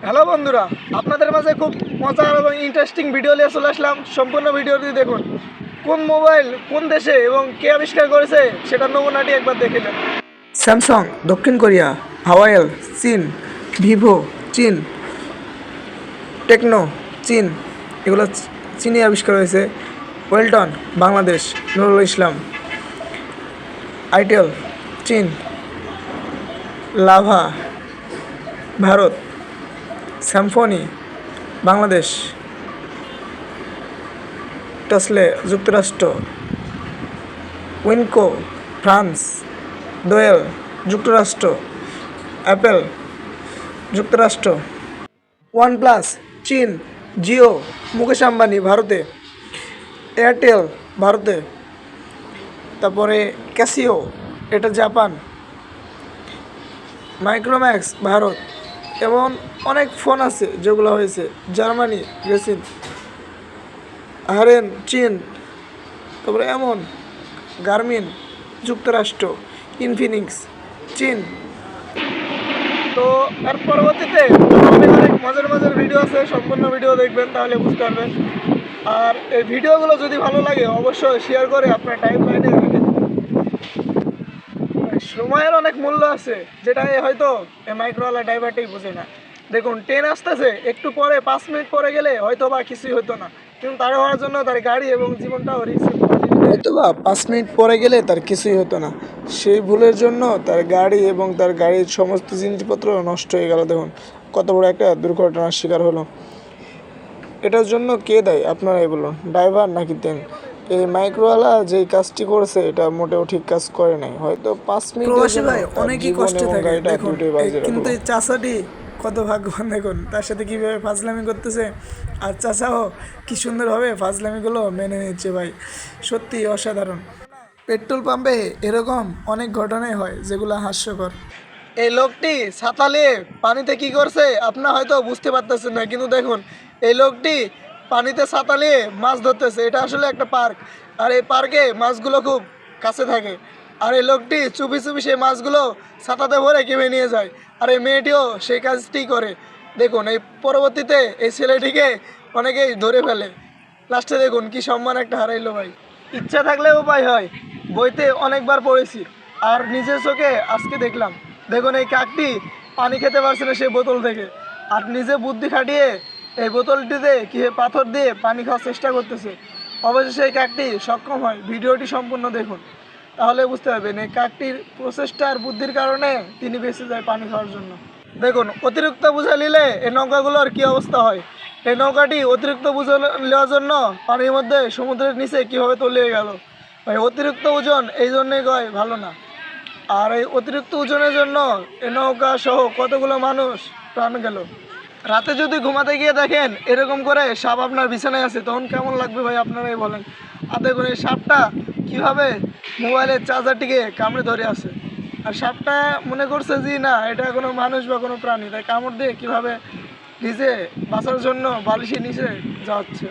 Hello বন্ধুরা, আপনাদের মাঝে খুব মজার এবং ইন্টারেস্টিং ভিডিও নিয়ে চলে আসলাম। সম্পূর্ণ ভিডিওটি দেখুন। কোন মোবাইল কোন দেশে এবং কে আবিষ্কার করেছে সেটার নমুনাটি একবার দেখে নেন। স্যামসাং দক্ষিণ কোরিয়া, হাওয়াইল চীন, ভিভো চীন, টেকনো চীন, এগুলো চীনে আবিষ্কার হয়েছে। ওয়েলটন বাংলাদেশ, নুরুল ইসলাম। আইটেল চীন, লাভা ভারত, স্যামফনি বাংলাদেশ, টসলে যুক্তরাষ্ট্র, উইনকো ফ্রান্স, দোয়েল যুক্তরাষ্ট্র, অ্যাপেল যুক্তরাষ্ট্র, ওয়ানপ্লাস চীন, জিও মুকেশ আম্বানি ভারতে, এয়ারটেল ভারতে, তারপরে ক্যাসিও এটা জাপান, মাইক্রোম্যাক্স ভারত। এমন অনেক ফোন আছে যেগুলো হয়েছে জার্মানি, ব্রাজিল, হারেন চীন, তারপরে এমন গার্মিন যুক্তরাষ্ট্র, ইনফিনিক্স চীন। তো এর পরবর্তীতে অনেক অনেক মজার মজার ভিডিও আছে, সম্পূর্ণ ভিডিও দেখবেন তাহলে বুঝতে পারবেন। আর এই ভিডিওগুলো যদি ভালো লাগে অবশ্যই শেয়ার করে আপনার টাইম লাইনে রেখে দিন। সময়ের অনেক মূল্য আছে, যেটা হয়তো এই মাইক্রোওয়ালা ড্রাইভারটাই বুঝে না। দেখুন ট্রেন আসতেছে, একটু পরে 5 মিনিট পরে গেলে হয়তো বা কিছুই হতো না, কিন্তু তার হওয়ার জন্য তার গাড়ি এবং জীবনটাও রিস্ক। হয়তো বা 5 মিনিট পরে গেলে তার কিছুই হতো না, সেই ভুলের জন্য তার গাড়ি এবং তার গাড়ির সমস্ত জিনিসপত্র নষ্ট হয়ে গেল। দেখুন কত বড় একটা দুর্ঘটনার শিকার হলো। এটার জন্য কে দায়ী আপনারাই বলুন, ড্রাইভার নাকি ট্রেন? এই মাইক্রোওয়ালা যে কাজটি করেছে এটা মোটেও ঠিক কাজ করে নাই। হয়তো 5 মিনিটের জন্য অনেকই কষ্টে থাকে। দেখুন কিন্তু এই চাচাটি কত ভাগ্যবান, দেখুন তার সাথে কীভাবে ফাজলামি করতেছে, আর চাচাও কী সুন্দরভাবে ফাজলামিগুলো মেনে নিচ্ছে। ভাই সত্যি অসাধারণ। পেট্রোল পাম্পে এরকম অনেক ঘটনাই হয় যেগুলো হাস্যকর। এই লোকটি ছাতা নিয়ে পানিতে কি করছে আপনারা হয়তো বুঝতে পারতেছেন না, কিন্তু দেখুন এই লোকটি পানিতে ছাতা নিয়ে মাছ ধরতেছে। এটা আসলে একটা পার্ক, আর এই পার্কে মাছগুলো খুব কাছে থাকে। আর এই লোকটি চুপি চুপি সেই মাছগুলো ছাতাতে ভরে কেমে নিয়ে যায়, আর এই মেয়েটিও সেই কাজটি করে। দেখুন এই পরবর্তীতে এই ছেলেটিকে অনেকেই ধরে ফেলে, লাস্টে দেখুন কি সম্মান একটা হারাইলো। ভাই ইচ্ছা থাকলে উপায় হয়, বইতে অনেকবার পড়েছি আর নিজের চোখে আজকে দেখলাম। দেখুন এই কাকটি পানি খেতে পারছে না সেই বোতল থেকে, আর নিজে বুদ্ধি খাটিয়ে এই বোতলটিতে কি পাথর দিয়ে পানি খাওয়ার চেষ্টা করতেছে। অবশেষে এই কাকটি সক্ষম হয়। ভিডিওটি সম্পূর্ণ দেখুন তাহলে বুঝতে পারবেন এই কাকটির প্রচেষ্টা আর বুদ্ধির কারণে তিনি বেঁচে যায় পানি খাওয়ার জন্য। দেখুন অতিরিক্ত বোঝা নিলে এই নৌকাগুলোর কী অবস্থা হয়। এই নৌকাটি অতিরিক্ত বোঝা নেওয়ার জন্য পানির মধ্যে সমুদ্রের নিচে কীভাবে তলিয়ে গেল। ভাই অতিরিক্ত ওজন এই জন্যই কয় ভালো না। আর এই অতিরিক্ত ওজনের জন্য এই নৌকা সহ কতগুলো মানুষ প্রাণ গেল। রাতে যদি ঘুমাতে গিয়ে দেখেন এরকম করে সাপ আপনার বিছানায় আছে, তখন কেমন লাগবে ভাই আপনারাই বলেন। আর দেখুন এই সাপটা কীভাবে মোবাইলের চার্জারটিকে কামড়ে ধরে আছে, আর সাপটা মনে করছে যে না এটা কোনো মানুষ বা কোনো প্রাণী, তাই কামড় দিয়ে কীভাবে নিজে বাঁচার জন্য বালিশের নিচে যাচ্ছে।